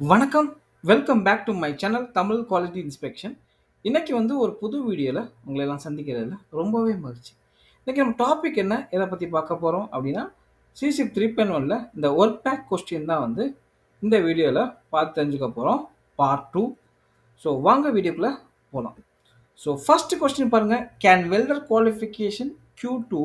வணக்கம். Welcome back to my channel Tamil quality inspection. இன்னைக்கு வந்து ஒரு புது வீடியோல உங்களை எல்லாம் சந்திக்கிறதுல ரொம்பவே மகிழ்ச்சி. இன்னைக்கு நம்ம டாபிக் என்ன? எத பத்தி பார்க்க போறோம் அப்படின்னா, சிசிப் 3.1ல இந்த ஒர்க் பேக் கொஸ்டின் தான் வந்து இந்த வீடியோல பார்த்து தெரிஞ்சுக்க போறோம். பார்ட் 2. ஸோ வாங்க வீடியோக்குள்ள போலாம். ஸோ ஃபர்ஸ்ட் கொஸ்டின் பாருங்க. Can welder qualification Q2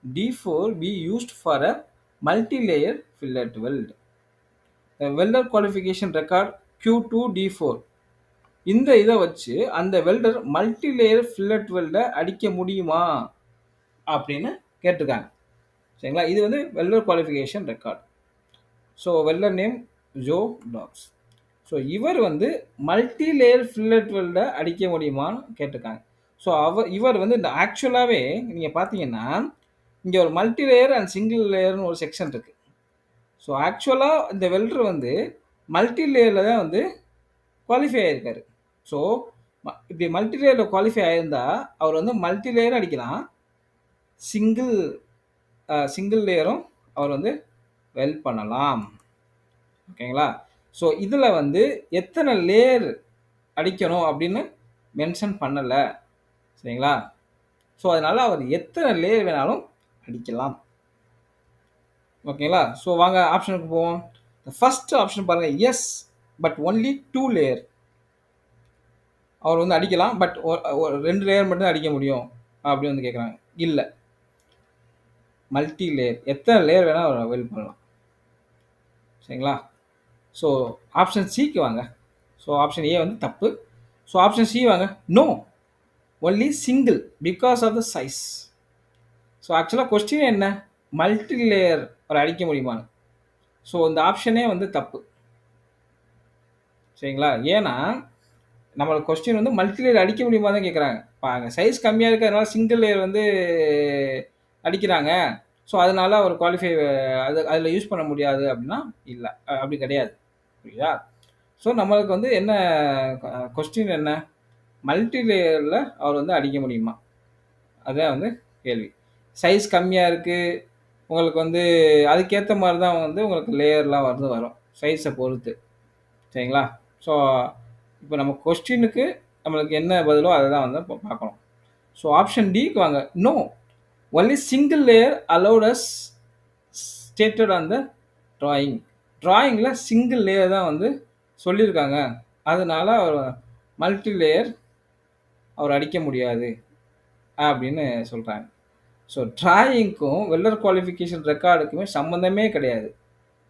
D4 be used for a multi-layer fillet weld? Welder qualification record Q2D4 இந்த இதை வச்சு அந்த வெல்டர் மல்டி லேயர் ஃபில்லட் வெல்டை அடிக்க முடியுமா அப்படின்னு கேட்டிருக்காங்க. சரிங்களா? இது வந்து welder qualification record. So welder name Joe Dax. So இவர் வந்து மல்டி லேயர் ஃபில்லட் வெல்டை அடிக்க முடியுமான்னு கேட்டிருக்காங்க. ஸோ இவர் வந்து இந்த ஆக்சுவலாகவே நீங்கள் பார்த்தீங்கன்னா இங்கே ஒரு மல்டி லேயர் அண்ட் சிங்கிள் லேயர்னு ஒரு செக்ஷன் இருக்குது. ஸோ ஆக்சுவலாக இந்த வெல்டர் வந்து மல்டி லேயரில் தான் வந்து குவாலிஃபை ஆகியிருக்காரு. ஸோ இப்படி மல்டி லேயரில் குவாலிஃபை ஆகியிருந்தால் அவர் வந்து மல்டி லேயரும் அடிக்கலாம், சிங்கிள் சிங்கிள் லேயரும் அவர் வந்து வெல்ட் பண்ணலாம். ஓகேங்களா? ஸோ இதில் வந்து எத்தனை லேயர் அடிக்கணும் அப்படின்னு மென்ஷன் பண்ணலை. சரிங்களா? ஸோ அதனால் அவர் எத்தனை லேயர் வேணாலும் அடிக்கலாம். ஓகேங்களா? ஸோ வாங்க ஆப்ஷனுக்கு போவோம். ஃபர்ஸ்ட் ஆப்ஷன் பாருங்கள், எஸ் பட் ஒன்லி 2 லேயர். அவர் வந்து அடிக்கலாம், பட் 2 லேயர் மட்டும் அடிக்க முடியும் அப்படின்னு வந்து கேட்குறாங்க. இல்லை, மல்டி லேயர் எத்தனை லேயர் வேணால் அவர் வெல்ட் பண்ணலாம். சரிங்களா? ஸோ ஆப்ஷன் சிக்கு வாங்க. ஸோ ஆப்ஷன் ஏ வந்து தப்பு. ஸோ ஆப்ஷன் சி வாங்க. No, only single because of the size. So ஆக்சுவலாக கொஸ்டின் என்ன, மல்டி லேயர் அவர் அடிக்க முடியுமான்னு. ஸோ இந்த ஆப்ஷனே வந்து தப்பு. சரிங்களா? ஏன்னா நம்மளுக்கு கொஸ்டின் வந்து மல்டி லேயர் அடிக்க முடியுமா தான் கேட்குறாங்க. பாருங்க, சைஸ் கம்மியாக இருக்கிறதுனால சிங்கிள் லேயர் வந்து அடிக்கிறாங்க. ஸோ அதனால அவர் குவாலிஃபை அதில் யூஸ் பண்ண முடியாது அப்படின்னா இல்லை, அப்படி கிடையாது. புரியுதா? ஸோ நம்மளுக்கு வந்து என்ன கொஸ்டின் என்ன, மல்டி லேயரில் அவர் வந்து அடிக்க முடியுமா, அதான் வந்து கேள்வி. சைஸ் கம்மியாக இருக்குது உங்களுக்கு வந்து அதுக்கேற்ற மாதிரி தான் வந்து உங்களுக்கு லேயர்லாம் வந்து வரும் சைஸை பொறுத்து. சரிங்களா? ஸோ இப்போ நம்ம கொஸ்டினுக்கு நம்மளுக்கு என்ன பதிலோ அதை தான் வந்து பார்க்கணும். ஸோ ஆப்ஷன் டிக்கு வாங்க. No, only single layer allowed as stated on the drawing. ட்ராயிங்கில் சிங்கிள் லேயர் தான் வந்து சொல்லியிருக்காங்க, அதனால அவர் மல்டி லேயர் அவர் அடிக்க முடியாது அப்படின்னு சொல்கிறாங்க. ஸோ ட்ராயிங்க்கும் வெல்டர் குவாலிஃபிகேஷன் ரெக்கார்டுக்குமே சம்மந்தமே கிடையாது.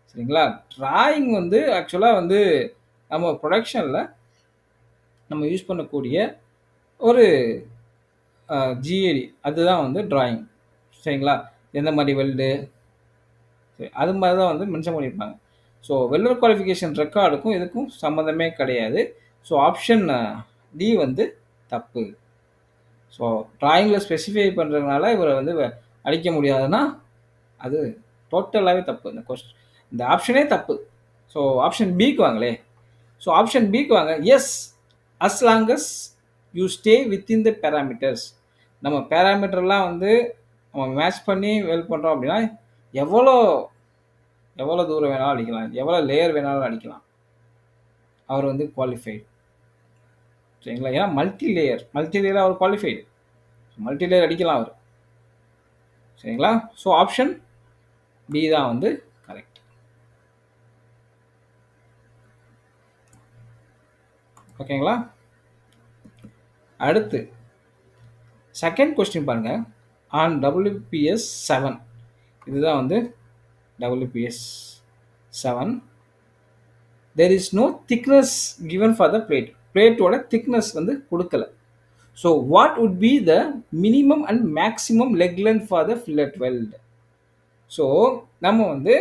சரிங்களா? ட்ராயிங் வந்து ஆக்சுவலாக வந்து நம்ம ப்ரொடக்ஷனில் நம்ம யூஸ் பண்ணக்கூடிய ஒரு ஜிஏடி, அதுதான் வந்து ட்ராயிங். சரிங்களா? எந்த மாதிரி வெல்டு, சரி அது மாதிரி தான் வந்து மென்ஷன் பண்ணியிருப்பாங்க. ஸோ வெல்டர் குவாலிஃபிகேஷன் ரெக்கார்டுக்கும் இதுக்கும் சம்மந்தமே கிடையாது. ஸோ ஆப்ஷன் டி வந்து தப்பு. ஸோ ட்ராயிங்கில் ஸ்பெசிஃபை பண்ணுறதுனால இவரை வந்து அடிக்க முடியாதுன்னா அது டோட்டலாகவே தப்பு. இந்த ஆப்ஷனே தப்பு. ஸோ ஆப்ஷன் பிக்கு வாங்களே. ஸோ ஆப்ஷன் பிக்கு வாங்க. Yes, as long as you stay within the parameters. நம்ம பேராமீட்டர்லாம் வந்து நம்ம மேட்ச் பண்ணி வெல்ட் பண்ணுறோம் அப்படின்னா எவ்வளோ தூரம் வேணாலும் அடிக்கலாம், எவ்வளோ லேயர் வேணாலும் அடிக்கலாம், அவர் வந்து குவாலிஃபைடு. சரிங்களா? ஏன்னா மல்டி லேயர் அவர் குவாலிஃபைடு, மல்டி லேயர் அடிக்கலாம் அவர். சரிங்களா? ஸோ ஆப்ஷன் பி தான் வந்து கரெக்ட். ஓகேங்களா? அடுத்து செகண்ட் கொஸ்டின் பாருங்க. ஆன் WPS 7, இதுதான் வந்து WPS 7, there is no thickness given for the plate. பிளேட்டோட திக்னஸ் வந்து கொடுக்கல. So what would be the minimum and maximum leg length for the fillet weld? So நம்ம வந்து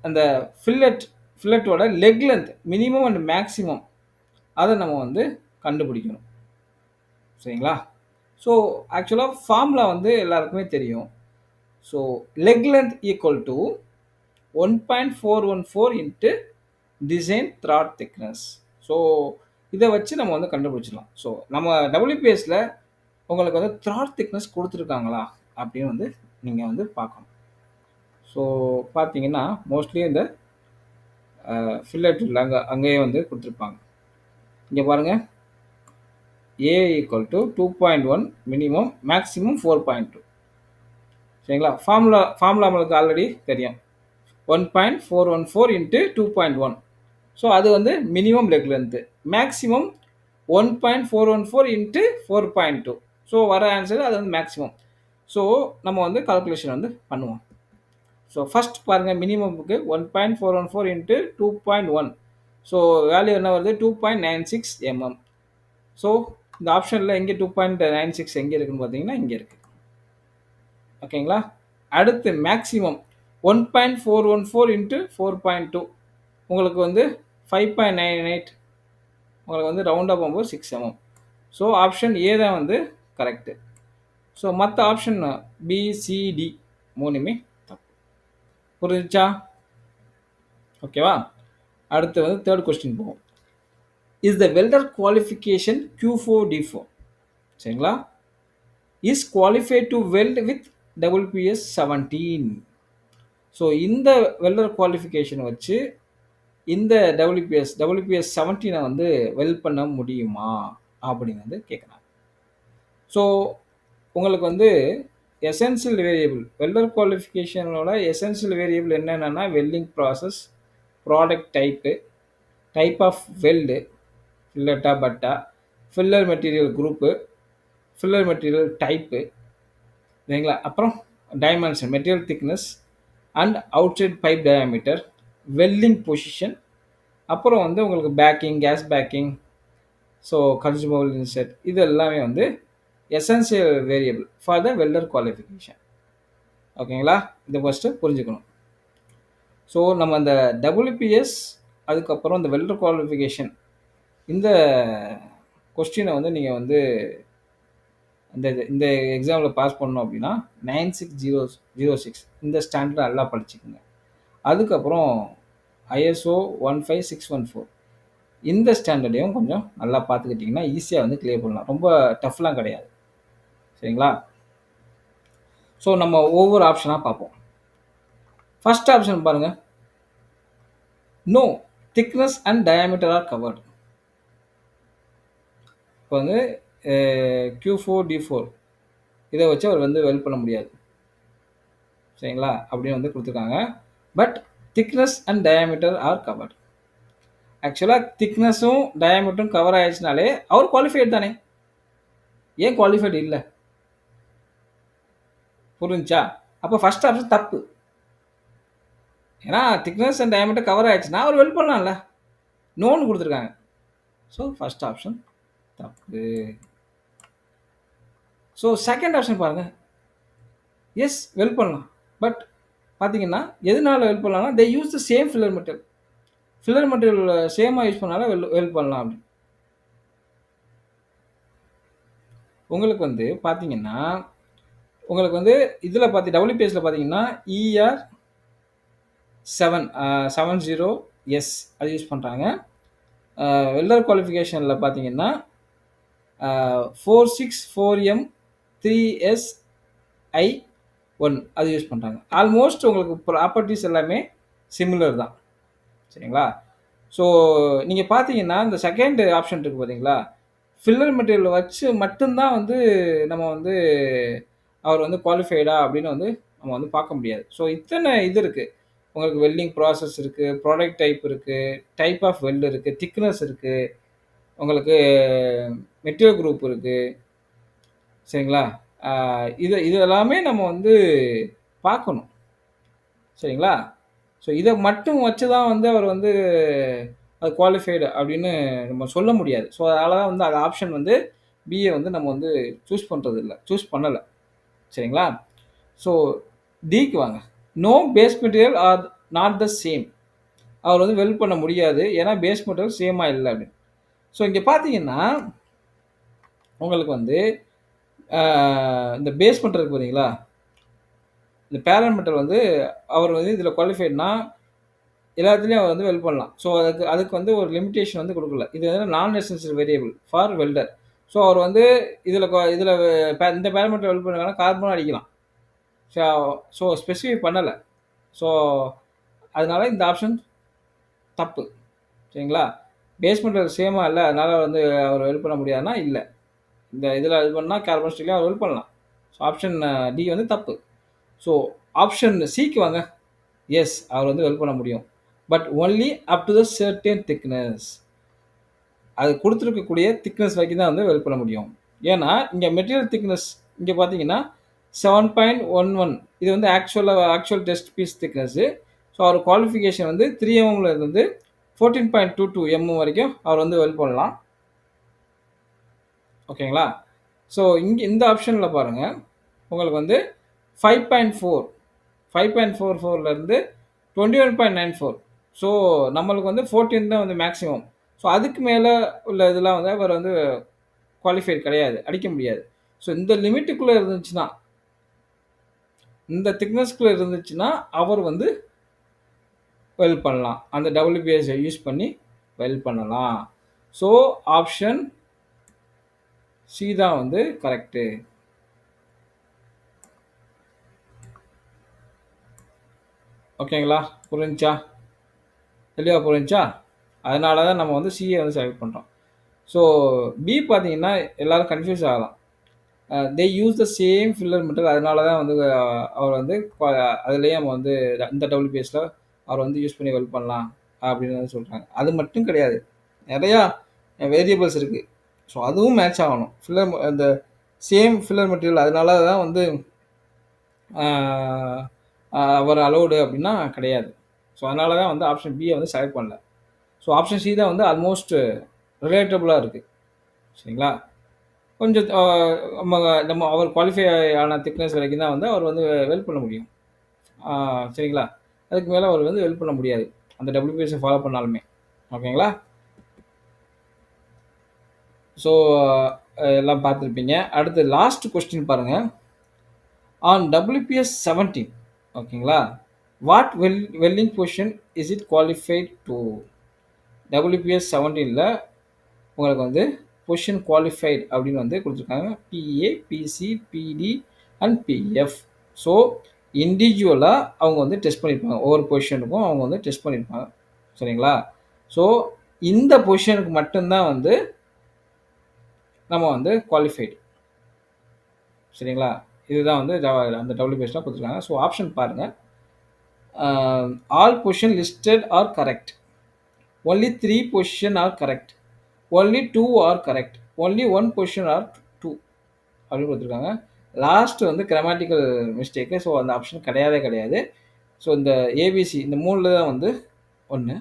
அந்த ஃபில்லட்டோட leg length minimum and maximum அதை நம்ம வந்து கண்டுபிடிக்கணும். சரிங்களா? ஸோ ஆக்சுவலாக ஃபார்முலா வந்து எல்லாருக்குமே தெரியும். So leg length equal to 1.414 into design throat thickness. So இதை வச்சு நம்ம வந்து கண்டுபிடிச்சிடலாம். ஸோ நம்ம WPSல உங்களுக்கு வந்து த்ராட் திக்னஸ் கொடுத்துருக்காங்களா அப்படின்னு வந்து நீங்கள் வந்து பார்க்கணும். ஸோ பார்த்தீங்கன்னா மோஸ்ட்லி இந்த ஃபில்லட் வில் அங்கேயே வந்து கொடுத்துருப்பாங்க. இங்கே பாருங்கள், ஏ ஈக்குவல் டு 2.1 மினிமம், மேக்ஸிமம் 4.2. சரிங்களா? ஃபார்முலா நம்மளுக்கு ஆல்ரெடி தெரியும். 1.414 இன்ட்டு 2.1. ஸோ அது வந்து minimum leg length. Maximum 1.414 into 4.2. So வர ஆன்சர் அது வந்து மேக்ஸிமம். ஸோ நம்ம வந்து கால்குலேஷன் வந்து பண்ணுவோம். ஸோ ஃபஸ்ட் பாருங்கள், மினிமமுக்கு 1.414 இன்ட்டு 2.1. ஸோ வேல்யூ என்ன வருது? 2.96 mm. ஸோ இந்த ஆப்ஷனில் எங்கே 2.96 எங்கே இருக்குன்னு பார்த்தீங்கன்னா இங்கே இருக்குது. ஓகேங்களா? அடுத்து மேக்ஸிமம் 1.414 இன்ட்டு 4.2 உங்களுக்கு வந்து 5.98. உங்களுக்கு வந்து ரவுண்டாக போகும்போது 6 mm. ஸோ ஆப்ஷன் ஏ தான் வந்து கரெக்டு. ஸோ மற்ற ஆப்ஷன் பிசிடி மூணுமே தப்பு. புரிஞ்சுச்சா? ஓகேவா? அடுத்து வந்து தேர்ட் கொஸ்டின் போவோம். Is the welder qualification Q4D4 சரிங்களா is qualified to weld with WPS 17. So இந்த வெல்டர் குவாலிஃபிகேஷன் வச்சு இந்த WPS 17 வந்து வெல்ட் பண்ண முடியுமா அப்படின்னு வந்து கேட்குறாங்க. ஸோ உங்களுக்கு வந்து எசென்சியல் வேரியபிள் வெல்டர் குவாலிஃபிகேஷனோட எசென்சியல் வேரியபிள் என்னென்னா welding process, product type, type of weld, ஃபில்லட்டா பட்டா, filler material group, filler material type, சரிங்களா? அப்புறம் dimension, material thickness and outside pipe diameter, welding position, அப்புறம் வந்து உங்களுக்கு backing, gas backing, so consumable insert, இது எல்லாமே வந்து essential variable for the welder qualification. ஓகேங்களா? இதை ஃபஸ்ட்டு புரிஞ்சுக்கணும். ஸோ நம்ம இந்த WPS அதுக்கப்புறம் இந்த வெல்டர் குவாலிஃபிகேஷன் இந்த கொஸ்டினை வந்து நீங்கள் வந்து இந்த எக்ஸாமில் பாஸ் பண்ணணும் அப்படின்னா 96006 இந்த ஸ்டாண்டர்ட் நல்லா படிச்சுக்கோங்க. அதுக்கப்புறம் ISO 15614 இந்த ஸ்டாண்டர்டையும் கொஞ்சம் நல்லா பார்த்துக்கிட்டிங்கன்னா ஈஸியாக வந்து கிளியர் பண்ணலாம். ரொம்ப டஃப்லாம் கிடையாது. சரிங்களா? ஸோ நம்ம ஒவ்வொரு ஆப்ஷனாக பார்ப்போம். ஃபர்ஸ்ட் ஆப்ஷன் பாருங்கள், no thickness and diameter are covered. இப்போ வந்து Q4D4 இதை வச்சு அவர் வந்து வெல்ட் பண்ண முடியாது. சரிங்களா? அப்படின்னு வந்து கொடுத்துருக்காங்க. But thickness and diameter are covered. ஆக்சுவலாக திக்னஸும் டயாமீட்டரும் கவர் ஆயிடுச்சுனாலே அவர் குவாலிஃபைடு தானே. ஏன் குவாலிஃபைடு இல்லை? புரிஞ்சா? அப்போ ஃபர்ஸ்ட் ஆப்ஷன் தப்பு. ஏன்னா திக்னஸ் அண்ட் டயாமீட்டர் கவர் ஆயிடுச்சுன்னா அவர் வெல்ட் பண்ணலாம்ல. நோன்னு கொடுத்துருக்காங்க. ஸோ ஃபர்ஸ்ட் ஆப்ஷன் தப்பு. ஸோ செகண்ட் ஆப்ஷன் பாருங்கள், எஸ் வெல்ட் பண்ணலாம். பட் பார்த்தீங்கன்னா எதனால வெல்ட் பண்ணலாம்னா they use the same filler material. Filler material சேமாக யூஸ் பண்ணாலும் வெல்ட் பண்ணலாம் அப்படி. உங்களுக்கு வந்து பார்த்தீங்கன்னா உங்களுக்கு வந்து இதில் WPSல பார்த்தீங்கன்னா ER 70S அது யூஸ் பண்ணுறாங்க. வெல்டர் குவாலிஃபிகேஷனில் பார்த்தீங்கன்னா 464M3SI1 அது யூஸ் பண்ணுறாங்க. ஆல்மோஸ்ட் உங்களுக்கு ப்ராப்பர்ட்டிஸ் எல்லாமே சிமிலர் தான். சரிங்களா? ஸோ நீங்கள் பார்த்தீங்கன்னா இந்த செகண்ட் ஆப்ஷன் இருக்குது பார்த்தீங்களா, ஃபில்லர் மெட்டீரியல் வச்சு மட்டும்தான் வந்து நம்ம வந்து அவர் வந்து குவாலிஃபைடா அப்படின்னு வந்து நம்ம வந்து பார்க்க முடியாது. ஸோ இத்தனை இது இருக்குது. உங்களுக்கு வெல்டிங் ப்ராசஸ் இருக்குது, ப்ராடக்ட் டைப் இருக்குது, டைப் ஆஃப் வெல்டு இருக்குது, திக்னஸ் இருக்குது, உங்களுக்கு மெட்டீரியல் குரூப் இருக்குது. சரிங்களா? இது எல்லாமே நம்ம வந்து பார்க்கணும். சரிங்களா? ஸோ இதை மட்டும் வச்சு தான் வந்து அவர் வந்து அது குவாலிஃபைடு அப்படின்னு நம்ம சொல்ல முடியாது. ஸோ அதனால தான் வந்து அது ஆப்ஷன் வந்து பிஏ வந்து நம்ம வந்து சூஸ் பண்ணுறது இல்லை, சூஸ் பண்ணலை. சரிங்களா? ஸோ டிக்கு வாங்க, no base material are not the same. அவர் வந்து வெல்ட் பண்ண முடியாது ஏன்னா பேஸ் மெட்டீரியல் சேமாக இல்லை அப்படின்னு. ஸோ இங்கே பார்த்தீங்கன்னா உங்களுக்கு வந்து இந்த பேஸ் மெட்டீரியல் பார்த்தீங்களா, இந்த பேரமெட்டல் வந்து அவர் வந்து இதில் குவாலிஃபைட்னா எல்லாத்துலேயும் அவர் வந்து வெல்ட் பண்ணலாம். ஸோ அதுக்கு வந்து ஒரு லிமிட்டேஷன் வந்து கொடுக்கல. இது வந்து நான் essential variable for welder. So அவர் வந்து இதில் இந்த பேரமெட்டல் வெல்ட் பண்ணுறாங்கன்னா கார்பனும் அடிக்கலாம். ஸோ ஸ்பெசிஃபை பண்ணலை. ஸோ அதனால இந்த ஆப்ஷன் தப்பு. சரிங்களா? பேஸ்மெண்ட்ல சேமா இல்ல. அதனால வந்து அவர் வெல்ட் பண்ண முடியாதுன்னா, இல்ல. இந்த இதில இது பண்ணா கார்பன் ஸ்டீல்ல அவர் வெல்ட் பண்ணலாம். ஸோ ஆப்ஷன் டி வந்து தப்பு. ஸோ ஆப்ஷன் சிக்கு வாங்க. எஸ் அவர் வந்து வெல்ட் பண்ண முடியும். But only up to the certain thickness. அது குடுத்திருக்கக்கூடிய திக்னஸ் வரைக்கும் தான் வந்து வெல்ட் பண்ண முடியும். ஏன்னா, இங்க மெட்டீரியல் திக்னஸ் இங்க பார்த்தீங்கன்னா, 7.11 இது வந்து actual test piece thickness. So அவர் குவாலிஃபிகேஷன் வந்து 3 எம்எம்ல இருந்து 14.22 எம்எம் வரைக்கும் அவர் வந்து வெல்ட் பண்ணலாம். ஓகேங்களா? ஸோ இங்க இந்த ஆப்ஷன்ல பாருங்க, உங்களுக்கு வந்து 5.4 5.44ல இருந்து 21.94 ஸோ நம்மளுக்கு வந்து 14 தான் வந்து மேக்ஸிமம். ஸோ அதுக்கு மேல உள்ள இதெல்லாம் வந்து அவர் வந்து குவாலிஃபைட் கிடையாது. அடிக்க முடியாது. ஸோ இந்த லிமிட்டுக்குள்ள இருந்துச்சுன்னா, இந்த திக்னஸ்க்குள்ள இருந்துச்சுன்னா, அவர் வந்து வெல்ட் பண்ணலாம். அந்த WPS யூஸ் பண்ணி வெல்ட் பண்ணலாம். ஸோ ஆப்ஷன் சி தான் வந்து கரெக்ட்டு. ஓகேங்களா? புரிஞ்சுச்சா? தெளிவா புரிஞ்சுச்சா? அதனால தான் நம்ம வந்து சிஏ வந்து செலக்ட் பண்றோம். ஸோ பி பார்த்தீங்கன்னா, எல்லாரும் கன்ஃப்யூஸ் ஆகலாம். They use the same filler metal அதனால தான் வந்து அவர் வந்து அதிலேயே நம்ம வந்து இந்த WPSல அவர் வந்து யூஸ் பண்ணி வெல்ட் பண்ணலாம் அப்படின்னு வந்து சொல்றாங்க. அது மட்டும் கிடையாது. நெறையா வேரியபிள்ஸ் இருக்கு. ஸோ அதுவும் மேட்ச் ஆகணும். அந்த சேம் ஃபில்லர் மெட்டீரியல் அதனால தான் வந்து ஆ அவர் அலோவ்டு அப்படின்னா கிடையாது. ஸோ அதனால தான் வந்து ஆப்ஷன் பியை வந்து செலக்ட் பண்ணல. ஸோ ஆப்ஷன் சி தான் வந்து ஆல்மோஸ்ட் ரிலேட்டபுளா இருக்கு. சரிங்களா? கொஞ்சம் நம்ம நம்ம அவர் குவாலிஃபை ஆன திக்னஸ் வரைக்கும் தான் வந்து அவர் வந்து வெல்ட் பண்ண முடியும். சரிங்களா? அதுக்கு மேல அவர் வந்து வெல்ட் பண்ண முடியாது. அந்த WPS ஃபாலோ பண்ணாலுமே. ஓகேங்களா? ஸோ எல்லாம் பார்த்துருப்பீங்க. அடுத்து லாஸ்ட் கொஸ்டின் பாருங்க. ஆன் WPS 17 ஓகேங்களா? What welding position is it qualified to? WPS 17ல உங்களுக்கு வந்து பொசிஷன் குவாலிஃபைட் அப்படின்னு வந்து கொடுத்துருக்காங்க. PA, PC, PD and PF. So இண்டிவிஜுவலாக அவங்க வந்து டெஸ்ட் பண்ணியிருப்பாங்க. ஒவ்வொரு பொசிஷனுக்கும் அவங்க வந்து டெஸ்ட் பண்ணியிருப்பாங்க. சரிங்களா? ஸோ இந்த பொசிஷனுக்கு மட்டும்தான் வந்து நம்ம வந்து குவாலிஃபைடு. சரிங்களா? இதுதான் வந்து அந்த WPSல கொடுத்துருக்காங்க. ஸோ ஆப்ஷன் பாருங்கள். All position listed are correct. Only 3 position are correct. Only 2 are correct. Only 1 position R 2 அப்படின்னு கொடுத்துருக்காங்க. லாஸ்ட் வந்து கிராமட்டிக்கல் மிஸ்டேக்கு. ஸோ அந்த ஆப்ஷன் கிடையவே கிடையாது. ஸோ இந்த ஏபிசி இந்த 3ல தான் வந்து 1.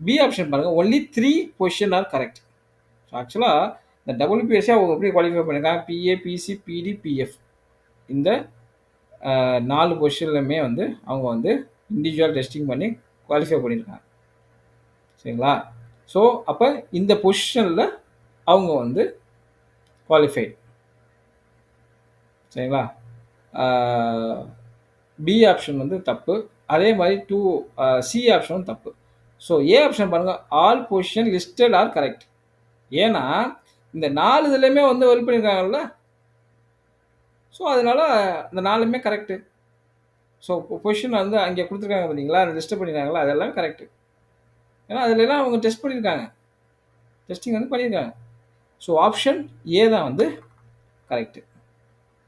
பி ஆப்ஷன் பாருங்கள். Only 3 position are correct. So ஆக்சுவலாக இந்த WPSஸை அவங்க எப்படி குவாலிஃபை பண்ணியிருக்காங்க? PA, PC, PD, PF இந்த 4 பொசிஷன்லையுமே வந்து அவங்க வந்து இண்டிவிஜுவல் டெஸ்டிங் பண்ணி குவாலிஃபை பண்ணியிருக்காங்க. சரிங்களா? ஸோ அப்போ இந்த பொசிஷனில் அவங்க வந்து குவாலிஃபைடு. சரிங்களா? பி ஆப்ஷன் வந்து தப்பு. அதே மாதிரி சி ஆப்ஷனும் தப்பு. ஸோ ஏ ஆப்ஷன் பாருங்கள். All position listed are correct. ஏன்னா இந்த 4 இதுலையுமே வந்து வெல்ட் பண்ணியிருக்காங்கல்ல. ஸோ அதனால இந்த 4மே கரெக்டு. ஸோ பொசிஷன் வந்து அங்கே கொடுத்துருக்காங்க பார்த்தீங்களா? லிஸ்ட் பண்ணியிருக்காங்களா? அது எல்லாமே கரெக்டு. ஏன்னா அதுலலாம் அவங்க டெஸ்ட் பண்ணியிருக்காங்க. டெஸ்டிங் வந்து பண்ணியிருக்காங்க. ஸோ ஆப்ஷன் ஏ தான் வந்து கரெக்டு.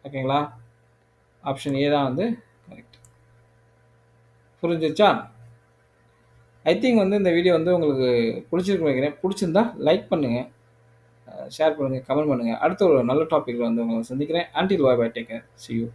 ஓகேங்களா? ஆப்ஷன் ஏ தான் வந்து கரெக்ட். புரிஞ்சிருச்சா? ஐ திங்க் வந்து இந்த வீடியோ வந்து உங்களுக்கு பிடிச்சிருக்குன்னு நினைக்கிறேன். பிடிச்சிருந்தா லைக் பண்ணுங்கள், ஷேர் பண்ணுங்கள், கமெண்ட் பண்ணுங்கள். அடுத்த ஒரு நல்ல டாப்பிக்கில் வந்து உங்களை சந்திக்கிறேன். Until bye, take care, see you.